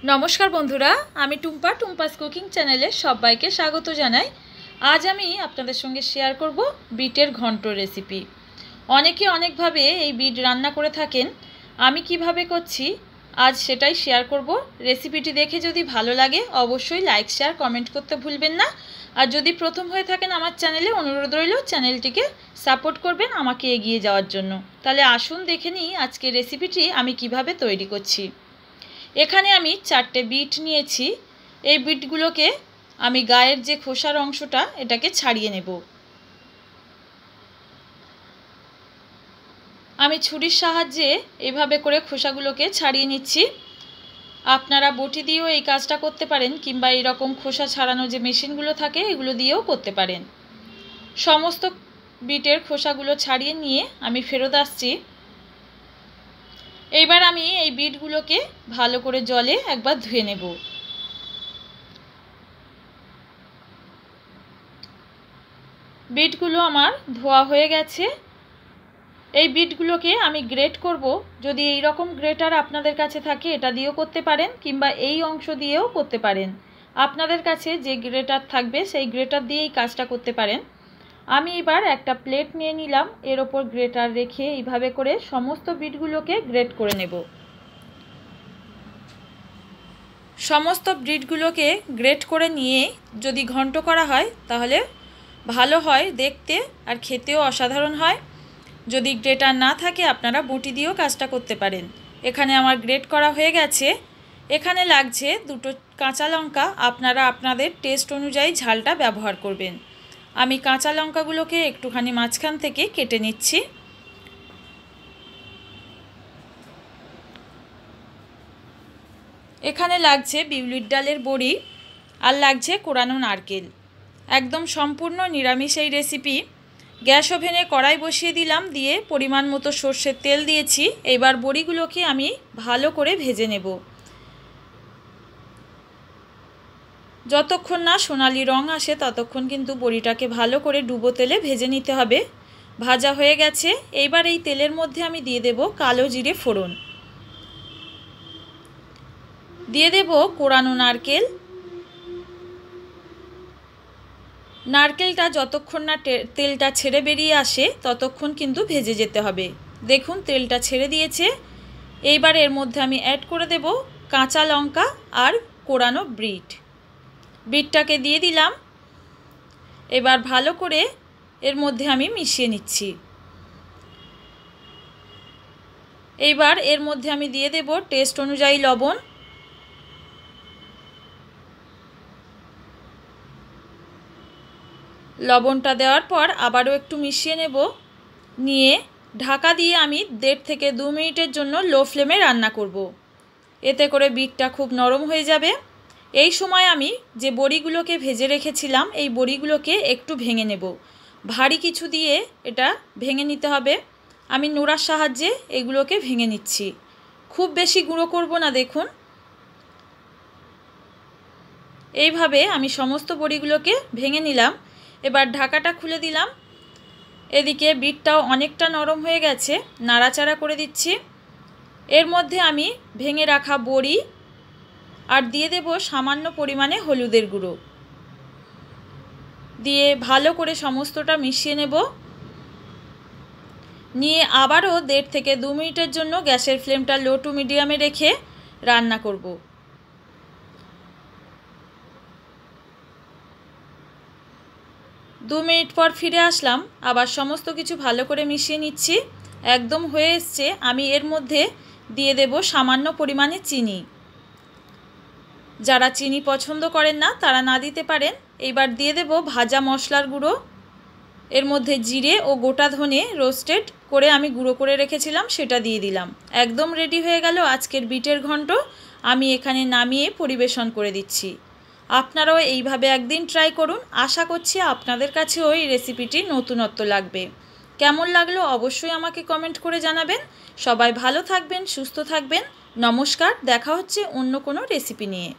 नमस्कार बंधुरा आमी टुम्पा टुम्पास कुकिंग चैनेले सबाइके स्वागत जानाई। आज आमी आपनादेर संगे शेयर करब बीटेर घंट रेसिपि। अनेके अनेक भावे एई बीट रान्ना करे थाकेन, आमी किभाबे करछि आज सेटाई शेयर करब। रेसिपिटी देखे जदि भालो लागे अवश्यई लाइक शेयर कमेंट करते भूलबेन ना। और जदि प्रथम हये थाकेन आमार चैनेले अनुरोध रइल चैनेलटिके सापोर्ट करबेन आमाके एगिये जाओयार जोन्नो। ताहले आसुन देखे निई आजकेर रेसिपिटी आमी किभाबे तैरी करछि। एखाने आमी 4टे बीट निয়েছি। এই বিটগুলোকে আমি গায়ের যে খোসার অংশটা এটাকে ছাড়িয়ে নেব। আমি ছুরির সাহায্যে এইভাবে করে খোসাগুলোকে ছাড়িয়ে নিচ্ছি। আপনারা বটি দিয়েও এই কাজটা করতে পারেন কিংবা এই রকম খোসা ছাড়ানো যে মেশিনগুলো থাকে এগুলো দিয়েও করতে পারেন। সমস্ত বিটের খোসাগুলো ছাড়িয়ে নিয়ে আমি ফেরত আসছি। এইবার আমি এই বিটগুলোকে ভালো করে জলে একবার ধুয়ে নেব। বিটগুলো আমার ধোয়া হয়ে গেছে। এই বিটগুলোকে আমি গ্রেট করব। যদি এই রকম গ্রেটার আপনাদের কাছে থাকে এটা দিয়েও করতে পারেন কিংবা এই অংশ দিয়েও করতে পারেন। আপনাদের কাছে যে গ্রেটার থাকবে সেই গ্রেটার দিয়েই কাজটা করতে পারেন। আমি এবার একটা প্লেট নিয়ে নিলাম, এর উপর গ্রেটার রেখে এইভাবে করে সমস্ত বিটগুলোকে গ্রেট করে নেব। সমস্ত বিটগুলোকে গ্রেট করে নিয়ে যদি ঘন্ট করা হয় তাহলে ভালো হয় দেখতে আর খেতেও অসাধারণ হয়। যদি গ্রেটার না থাকে আপনারা বটি দিয়েও কাজটা করতে পারেন। এখানে আমার গ্রেট করা হয়ে গেছে। এখানে লাগছে 2টো কাঁচা লঙ্কা। আপনারা আপনাদের টেস্ট অনুযায়ী ঝালটা ব্যবহার করবেন। আমি কাঁচা লঙ্কাগুলোকে একটুখানি মাঝখান থেকে কেটে নিচ্ছি। এখানে লাগছে বিউলির ডালের বড়ি আর লাগছে কোরানো নারকেল। একদম সম্পূর্ণ নিরামিষ এই রেসিপি। গ্যাস ওভেনে কড়াই বসিয়ে দিলাম, দিয়ে পরিমাণ মতো সরষের তেল দিয়েছি। এবার বড়িগুলোকে আমি ভালো করে ভেজে নেব। যতক্ষণ না সোনালি রং আসে ততক্ষণ কিন্তু বড়িটাকে ভালো করে ডুবো তেলে ভেজে নিতে হবে। ভাজা হয়ে গেছে। এইবার এই তেলের মধ্যে আমি দিয়ে দেব কালো জিরে ফোড়ন, দিয়ে দেব কোরানো নারকেল। নারকেলটা যতক্ষণ না তেলটা ছেড়ে বেরিয়ে আসে ততক্ষণ কিন্তু ভেজে যেতে হবে। দেখুন তেলটা ছেড়ে দিয়েছে। এইবার এর মধ্যে আমি অ্যাড করে দেব কাঁচা লঙ্কা আর কোরানো বিটটাকে দিয়ে দিলাম। এবার ভালো করে এর মধ্যে আমি মিশিয়ে নিচ্ছি। এইবার এর মধ্যে আমি দিয়ে দেব টেস্ট অনুযায়ী লবণ। লবণটা দেওয়ার পর আবারও একটু মিশিয়ে নেব। নিয়ে ঢাকা দিয়ে আমি 1.5 থেকে 2 মিনিটের জন্য লো ফ্লেমে রান্না করব। এতে করে বিটটা খুব নরম হয়ে যাবে। এই সময় আমি যে বড়িগুলোকে ভেজে রেখেছিলাম এই বড়িগুলোকে একটু ভেঙে নেব। ভারী কিছু দিয়ে এটা ভেঙে নিতে হবে। আমি নোড়ার সাহায্যে এগুলোকে ভেঙে নিচ্ছি। খুব বেশি গুঁড়ো করব না। দেখুন এইভাবে আমি সমস্ত বড়িগুলোকে ভেঙে নিলাম। এবার ঢাকাটা খুলে দিলাম। এদিকে বিটটাও অনেকটা নরম হয়ে গেছে, নাড়াচাড়া করে দিচ্ছি। এর মধ্যে আমি ভেঙে রাখা বড়ি আর দিয়ে দেব সামান্য পরিমাণে হলুদের গুঁড়ো, দিয়ে ভালো করে সমস্তটা মিশিয়ে নেব। নিয়ে আবারও 1.5 থেকে 2 মিনিটের জন্য গ্যাসের ফ্লেমটা লো টু মিডিয়ামে রেখে রান্না করব। 2 মিনিট পর ফিরে আসলাম। আবার সমস্ত কিছু ভালো করে মিশিয়ে নিচ্ছি। একদম হয়ে এসছে। আমি এর মধ্যে দিয়ে দেব সামান্য পরিমাণে চিনি। যারা চিনি পছন্দ করেন না তারা না দিতে পারেন। এইবার দিয়ে দেব ভাজা মশলার গুঁড়ো। এর মধ্যে জিরে ও গোটা ধনে রোস্টেড করে আমি গুঁড়ো করে রেখেছিলাম সেটা দিয়ে দিলাম। একদম রেডি হয়ে গেল আজকের বিটের ঘন্ট। আমি এখানে নামিয়ে পরিবেশন করে দিচ্ছি। আপনারাও এইভাবে একদিন ট্রাই করুন। আশা করছি আপনাদের কাছেও এই রেসিপিটি নতুনত্ব লাগবে। কেমন লাগলো অবশ্যই আমাকে কমেন্ট করে জানাবেন। সবাই ভালো থাকবেন, সুস্থ থাকবেন। নমস্কার। দেখা হচ্ছে অন্য কোনো রেসিপি নিয়ে।